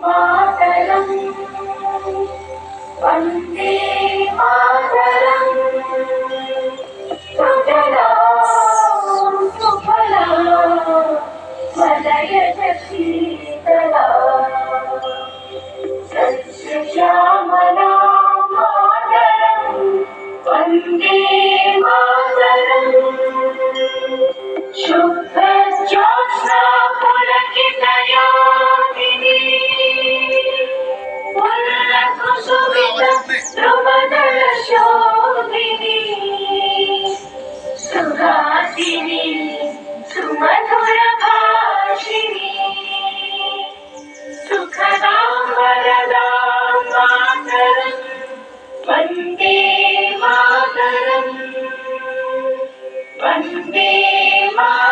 मातरम् वन्दे मातरम् सुजलां सुफलां मलयज शीतलां सस्यश्यामलां मातरम् वन्दे मातरम् शुभ्रज्योत्स्ना पुलकितयामिनी ध्रुवदलशोभिनी सुहासिनी सुमधुरभाषिणी सुखदां वरदां मातरम् वन्दे मातरम् वन्दे मातरम्।